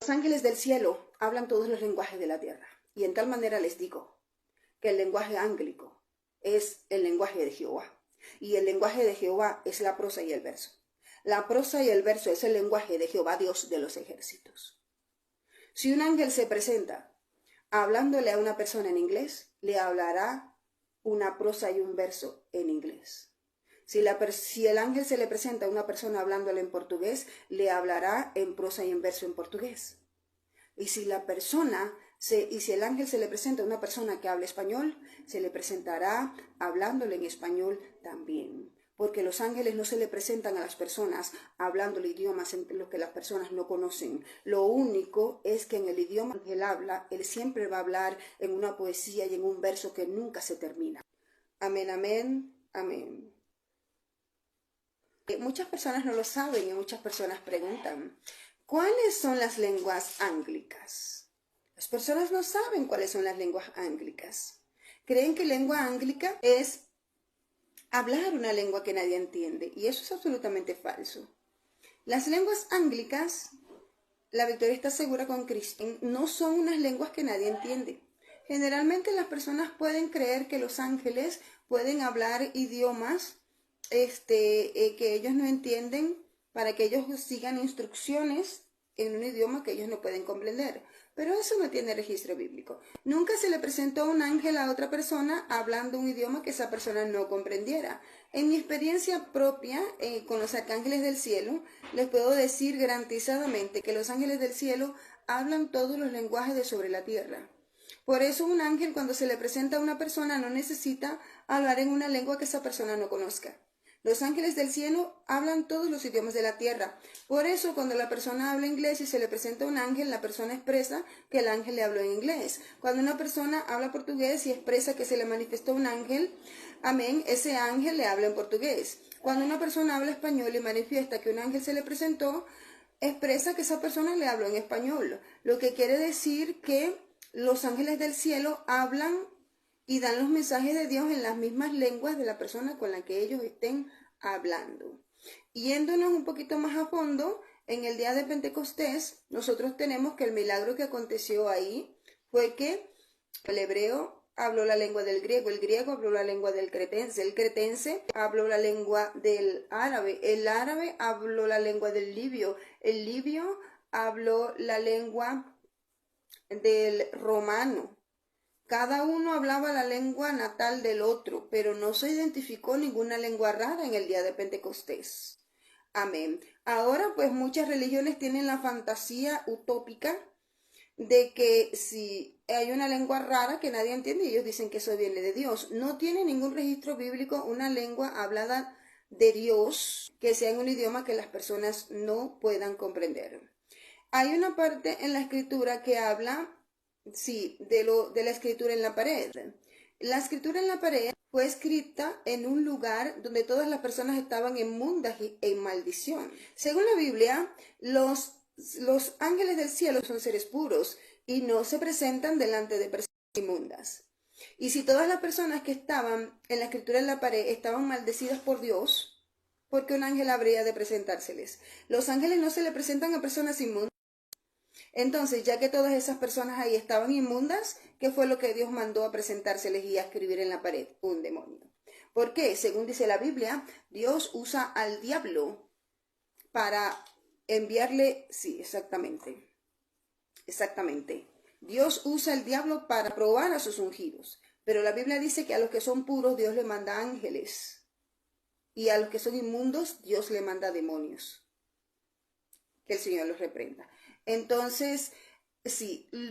Los ángeles del cielo hablan todos los lenguajes de la tierra, y en tal manera les digo que el lenguaje ánglico es el lenguaje de Jehová, y el lenguaje de Jehová es la prosa y el verso. La prosa y el verso es el lenguaje de Jehová, Dios de los ejércitos. Si un ángel se presenta hablándole a una persona en inglés, le hablará una prosa y un verso en inglés. Si el ángel se le presenta a una persona hablándole en portugués, le hablará en prosa y en verso en portugués. Y si el ángel se le presenta a una persona que habla español, se le presentará hablándole en español también. Porque los ángeles no se le presentan a las personas hablándole idiomas en los que las personas no conocen. Lo único es que en el idioma que él habla, él siempre va a hablar en una poesía y en un verso que nunca se termina. Amén, amén, amén. Muchas personas no lo saben y muchas personas preguntan, ¿cuáles son las lenguas ánglicas? Las personas no saben cuáles son las lenguas ánglicas. Creen que lengua ánglica es hablar una lengua que nadie entiende, y eso es absolutamente falso. Las lenguas ánglicas, la victoria está segura con Cristo, no son unas lenguas que nadie entiende. Generalmente las personas pueden creer que los ángeles pueden hablar idiomas que ellos no entienden para que ellos sigan instrucciones en un idioma que ellos no pueden comprender. Pero eso no tiene registro bíblico. Nunca se le presentó un ángel a otra persona hablando un idioma que esa persona no comprendiera. En mi experiencia propia con los arcángeles del cielo, les puedo decir garantizadamente que los ángeles del cielo hablan todos los lenguajes de sobre la tierra. Por eso un ángel, cuando se le presenta a una persona, no necesita hablar en una lengua que esa persona no conozca. Los ángeles del cielo hablan todos los idiomas de la tierra. Por eso, cuando la persona habla inglés y se le presenta un ángel, la persona expresa que el ángel le habló en inglés. Cuando una persona habla portugués y expresa que se le manifestó un ángel, amén, ese ángel le habla en portugués. Cuando una persona habla español y manifiesta que un ángel se le presentó, expresa que esa persona le habló en español. Lo que quiere decir que los ángeles del cielo hablan y dan los mensajes de Dios en las mismas lenguas de la persona con la que ellos estén hablando. Yéndonos un poquito más a fondo, en el día de Pentecostés, nosotros tenemos que el milagro que aconteció ahí fue que el hebreo habló la lengua del griego, el griego habló la lengua del cretense, el cretense habló la lengua del árabe, el árabe habló la lengua del libio, el libio habló la lengua del romano. Cada uno hablaba la lengua natal del otro, pero no se identificó ninguna lengua rara en el día de Pentecostés. Amén. Ahora pues muchas religiones tienen la fantasía utópica de que si hay una lengua rara que nadie entiende, ellos dicen que eso viene de Dios. No tiene ningún registro bíblico una lengua hablada de Dios que sea en un idioma que las personas no puedan comprender. Hay una parte en la escritura que habla de la escritura en la pared. La escritura en la pared fue escrita en un lugar donde todas las personas estaban inmundas y en maldición. Según la Biblia, los ángeles del cielo son seres puros y no se presentan delante de personas inmundas. Y si todas las personas que estaban en la escritura en la pared estaban maldecidas por Dios, ¿por qué un ángel habría de presentárseles? Los ángeles no se le presentan a personas inmundas. Entonces, ya que todas esas personas ahí estaban inmundas, ¿qué fue lo que Dios mandó a presentárseles y a escribir en la pared? Un demonio. ¿Por qué? Según dice la Biblia, Dios usa al diablo para enviarle, exactamente. Dios usa al diablo para probar a sus ungidos. Pero la Biblia dice que a los que son puros, Dios le manda ángeles. Y a los que son inmundos, Dios le manda demonios. Que el Señor los reprenda. Entonces,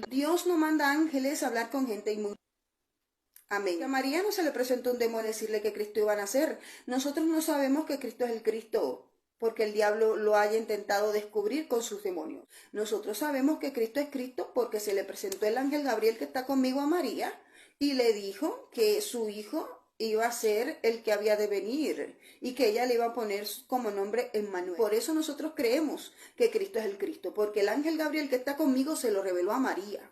Dios no manda ángeles a hablar con gente inmunda. Amén. A María no se le presentó un demonio a decirle que Cristo iba a nacer. Nosotros no sabemos que Cristo es el Cristo porque el diablo lo haya intentado descubrir con sus demonios. Nosotros sabemos que Cristo es Cristo porque se le presentó el ángel Gabriel que está conmigo a María y le dijo que su hijo iba a ser el que había de venir y que ella le iba a poner como nombre Emmanuel. Por eso nosotros creemos que Cristo es el Cristo, porque el ángel Gabriel que está conmigo se lo reveló a María.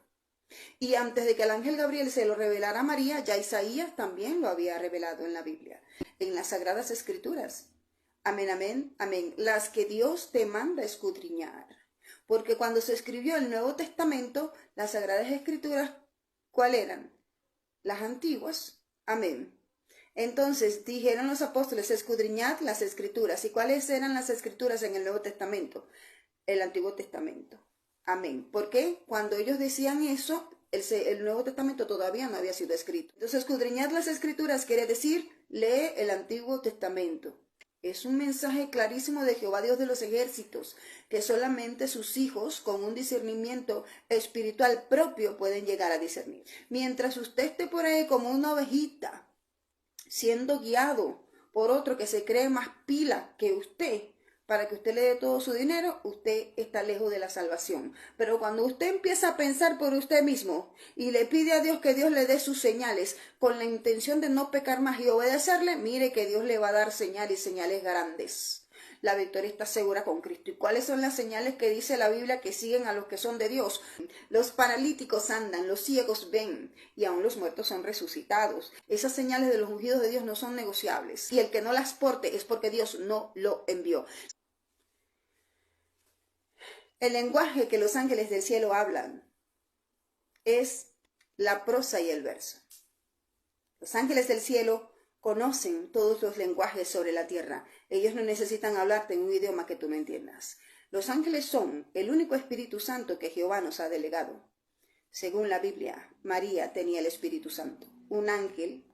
Y antes de que el ángel Gabriel se lo revelara a María, ya Isaías también lo había revelado en la Biblia, en las Sagradas Escrituras. Amén, amén, amén. Las que Dios te manda escudriñar. porque cuando se escribió el Nuevo Testamento, las Sagradas Escrituras, ¿cuáles eran? Las antiguas. Amén. Entonces dijeron los apóstoles, escudriñad las Escrituras. ¿Y cuáles eran las Escrituras en el Nuevo Testamento? El Antiguo Testamento. Amén. ¿Por qué? Cuando ellos decían eso, el Nuevo Testamento todavía no había sido escrito. Entonces, escudriñad las Escrituras quiere decir, lee el Antiguo Testamento. Es un mensaje clarísimo de Jehová Dios de los ejércitos, que solamente sus hijos con un discernimiento espiritual propio pueden llegar a discernir. Mientras usted esté por ahí como una ovejita, siendo guiado por otro que se cree más pila que usted, para que usted le dé todo su dinero, usted está lejos de la salvación. Pero cuando usted empieza a pensar por usted mismo y le pide a Dios que Dios le dé sus señales con la intención de no pecar más y obedecerle, mire que Dios le va a dar señales y señales grandes. La victoria está segura con Cristo. ¿Y cuáles son las señales que dice la Biblia que siguen a los que son de Dios? Los paralíticos andan, los ciegos ven y aún los muertos son resucitados. Esas señales de los ungidos de Dios no son negociables. Y el que no las porte es porque Dios no lo envió. El lenguaje que los ángeles del cielo hablan es la prosa y el verso. Los ángeles del cielo conocen todos los lenguajes sobre la tierra. Ellos no necesitan hablarte en un idioma que tú no entiendas. Los ángeles son el único Espíritu Santo que Jehová nos ha delegado. Según la Biblia, María tenía el Espíritu Santo. Un ángel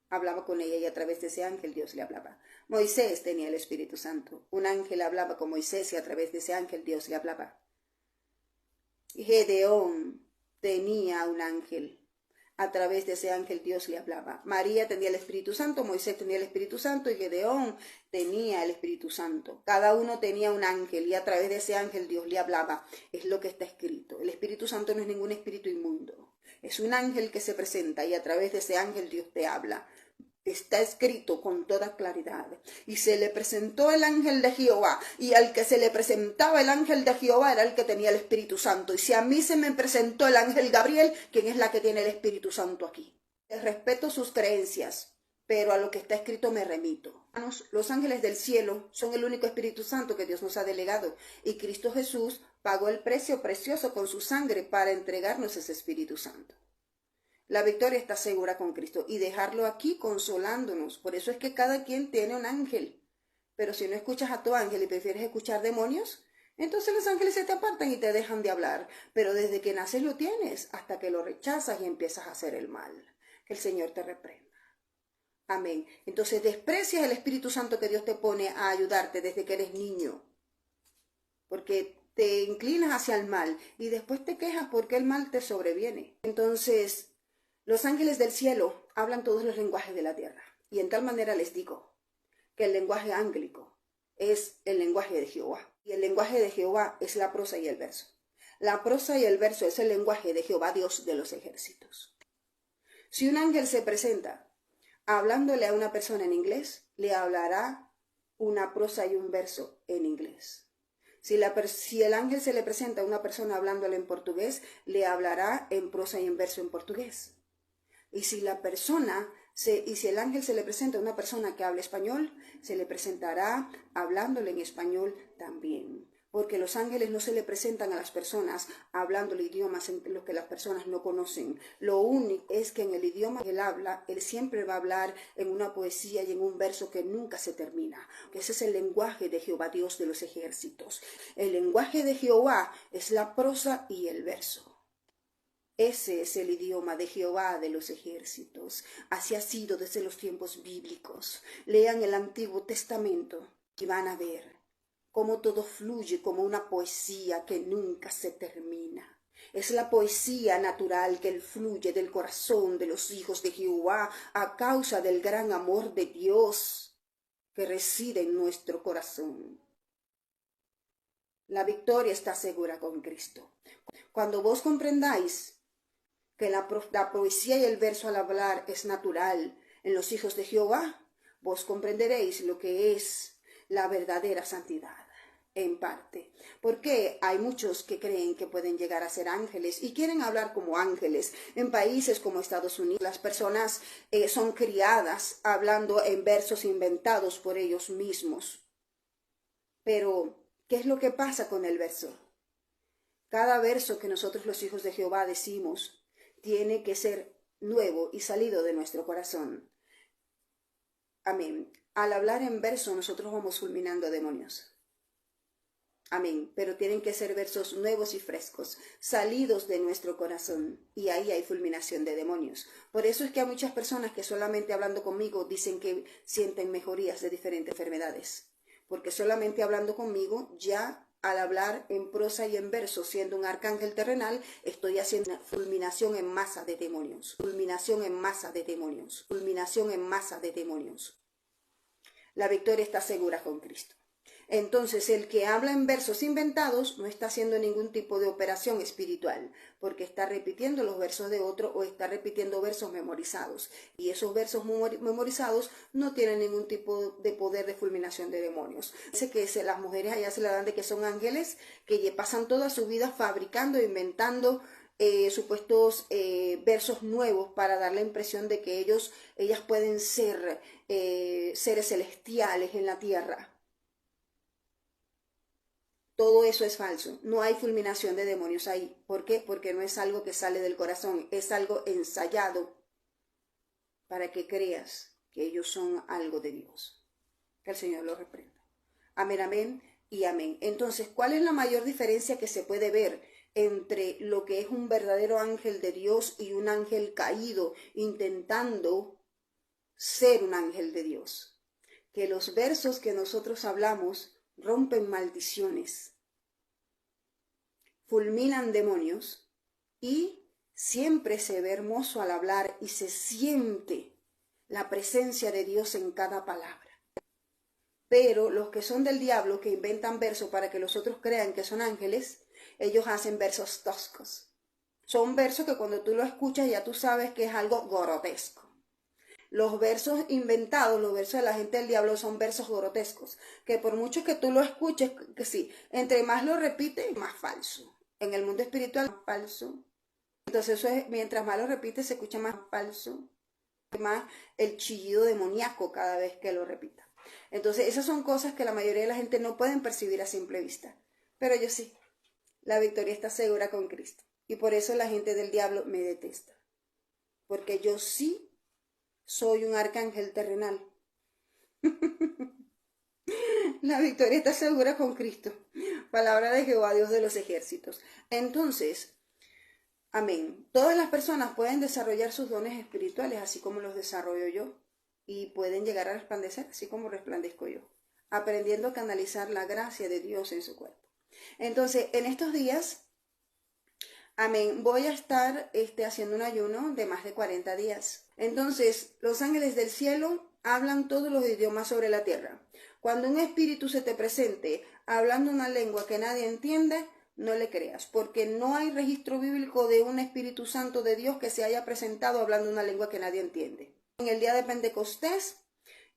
hablaba con ella y a través de ese ángel Dios le hablaba. Moisés tenía el Espíritu Santo. Un ángel hablaba con Moisés y a través de ese ángel Dios le hablaba. Gedeón tenía un ángel. A través de ese ángel Dios le hablaba. María tenía el Espíritu Santo, Moisés tenía el Espíritu Santo y Gedeón tenía el Espíritu Santo. Cada uno tenía un ángel y a través de ese ángel Dios le hablaba. Es lo que está escrito. El Espíritu Santo no es ningún espíritu inmundo. Es un ángel que se presenta y a través de ese ángel Dios te habla. Está escrito con toda claridad. Y se le presentó el ángel de Jehová. Y al que se le presentaba el ángel de Jehová era el que tenía el Espíritu Santo. Y si a mí se me presentó el ángel Gabriel, ¿quién es la que tiene el Espíritu Santo aquí? Respeto sus creencias, pero a lo que está escrito me remito. Los ángeles del cielo son el único Espíritu Santo que Dios nos ha delegado. Y Cristo Jesús pagó el precio precioso con su sangre para entregarnos ese Espíritu Santo. La victoria está segura con Cristo y dejarlo aquí consolándonos. Por eso es que cada quien tiene un ángel. Pero si no escuchas a tu ángel y prefieres escuchar demonios, entonces los ángeles se te apartan y te dejan de hablar. Pero desde que naces lo tienes hasta que lo rechazas y empiezas a hacer el mal. Que el Señor te reprenda. Amén. Entonces desprecias el Espíritu Santo que Dios te pone a ayudarte desde que eres niño. Porque te inclinas hacia el mal y después te quejas porque el mal te sobreviene. Entonces, los ángeles del cielo hablan todos los lenguajes de la tierra. Y en tal manera les digo que el lenguaje ánglico es el lenguaje de Jehová. Y el lenguaje de Jehová es la prosa y el verso. La prosa y el verso es el lenguaje de Jehová Dios de los ejércitos. Si un ángel se presenta hablándole a una persona en inglés, le hablará una prosa y un verso en inglés. Si el ángel se le presenta a una persona hablándole en portugués, le hablará en prosa y en verso en portugués. Y si el ángel se le presenta a una persona que habla español, se le presentará hablándole en español también. Porque los ángeles no se le presentan a las personas hablándole idiomas en los que las personas no conocen. Lo único es que en el idioma que él habla, él siempre va a hablar en una poesía y en un verso que nunca se termina. Ese es el lenguaje de Jehová Dios de los ejércitos. El lenguaje de Jehová es la prosa y el verso. Ese es el idioma de Jehová de los ejércitos. Así ha sido desde los tiempos bíblicos. Lean el Antiguo Testamento y van a ver cómo todo fluye como una poesía que nunca se termina. Es la poesía natural que fluye del corazón de los hijos de Jehová a causa del gran amor de Dios que reside en nuestro corazón. La victoria está segura con Cristo. Cuando vos comprendáis que la poesía y el verso al hablar es natural en los hijos de Jehová, vos comprenderéis lo que es la verdadera santidad, en parte. Porque hay muchos que creen que pueden llegar a ser ángeles y quieren hablar como ángeles. En países como Estados Unidos, las personas son criadas hablando en versos inventados por ellos mismos. Pero, ¿qué es lo que pasa con el verso? Cada verso que nosotros los hijos de Jehová decimos tiene que ser nuevo y salido de nuestro corazón. Amén. Al hablar en verso nosotros vamos fulminando demonios. Amén. Pero tienen que ser versos nuevos y frescos, salidos de nuestro corazón. Y ahí hay fulminación de demonios. Por eso es que hay muchas personas que solamente hablando conmigo dicen que sienten mejorías de diferentes enfermedades. Porque solamente hablando conmigo, ya al hablar en prosa y en verso, siendo un arcángel terrenal, estoy haciendo una fulminación en masa de demonios. Fulminación en masa de demonios. Fulminación en masa de demonios. La victoria está segura con Cristo. Entonces, el que habla en versos inventados no está haciendo ningún tipo de operación espiritual, porque está repitiendo los versos de otro o está repitiendo versos memorizados. Y esos versos memorizados no tienen ningún tipo de poder de fulminación de demonios. Dice que las mujeres allá se la dan de que son ángeles, que pasan toda su vida fabricando, inventando supuestos versos nuevos para dar la impresión de que ellas pueden ser seres celestiales en la tierra. Todo eso es falso. No hay fulminación de demonios ahí. ¿Por qué? Porque no es algo que sale del corazón. Es algo ensayado para que creas que ellos son algo de Dios. Que el Señor los reprenda. Amén, amén y amén. Entonces, ¿cuál es la mayor diferencia que se puede ver entre lo que es un verdadero ángel de Dios y un ángel caído intentando ser un ángel de Dios? Que los versos que nosotros hablamos rompen maldiciones, fulminan demonios y siempre se ve hermoso al hablar y se siente la presencia de Dios en cada palabra. Pero los que son del diablo, que inventan versos para que los otros crean que son ángeles, ellos hacen versos toscos. Son versos que cuando tú lo escuchas ya tú sabes que es algo grotesco. Los versos inventados, los versos de la gente del diablo son versos grotescos, que por mucho que tú lo escuches, que sí, entre más lo repites, más falso. En el mundo espiritual, más falso. Entonces eso es, mientras más lo repites, se escucha más falso, más el chillido demoníaco cada vez que lo repita. Entonces esas son cosas que la mayoría de la gente no pueden percibir a simple vista, pero yo sí. La victoria está segura con Cristo. Y por eso la gente del diablo me detesta, porque yo sí soy un arcángel terrenal. La victoria está segura con Cristo. Palabra de Jehová, Dios de los ejércitos. Entonces, amén. Todas las personas pueden desarrollar sus dones espirituales, así como los desarrollo yo. Y pueden llegar a resplandecer, así como resplandezco yo. Aprendiendo a canalizar la gracia de Dios en su cuerpo. Entonces, en estos días, amén, voy a estar haciendo un ayuno de más de 40 días. Entonces, los ángeles del cielo hablan todos los idiomas sobre la tierra. Cuando un espíritu se te presente hablando una lengua que nadie entiende, no le creas, porque no hay registro bíblico de un Espíritu Santo de Dios que se haya presentado hablando una lengua que nadie entiende. En el día de Pentecostés,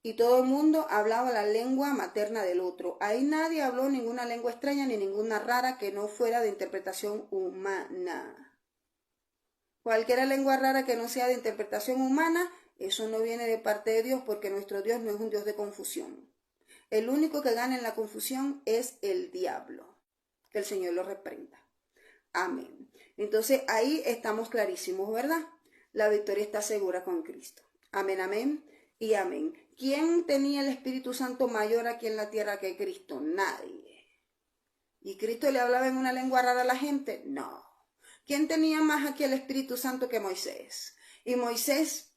y todo el mundo hablaba la lengua materna del otro. Ahí nadie habló ninguna lengua extraña ni ninguna rara que no fuera de interpretación humana. Cualquier lengua rara que no sea de interpretación humana, eso no viene de parte de Dios, porque nuestro Dios no es un Dios de confusión. El único que gana en la confusión es el diablo. Que el Señor lo reprenda. Amén. Entonces ahí estamos clarísimos, ¿verdad? La victoria está segura con Cristo. Amén, amén y amén. ¿Quién tenía el Espíritu Santo mayor aquí en la tierra que Cristo? Nadie. ¿Y Cristo le hablaba en una lengua rara a la gente? No. ¿Quién tenía más aquí el Espíritu Santo que Moisés? ¿Y Moisés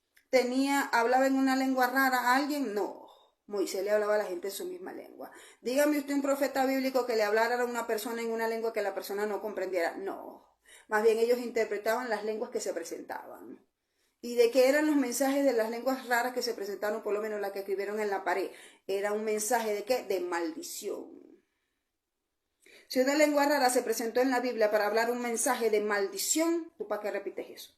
hablaba en una lengua rara a alguien? No. Moisés le hablaba a la gente en su misma lengua. Dígame usted un profeta bíblico que le hablara a una persona en una lengua que la persona no comprendiera. No. Más bien ellos interpretaban las lenguas que se presentaban. ¿Y de qué eran los mensajes de las lenguas raras que se presentaron, por lo menos las que escribieron en la pared? Era un mensaje de ¿qué? De maldición. Si una lengua rara se presentó en la Biblia para hablar un mensaje de maldición, ¿tú para qué repites eso?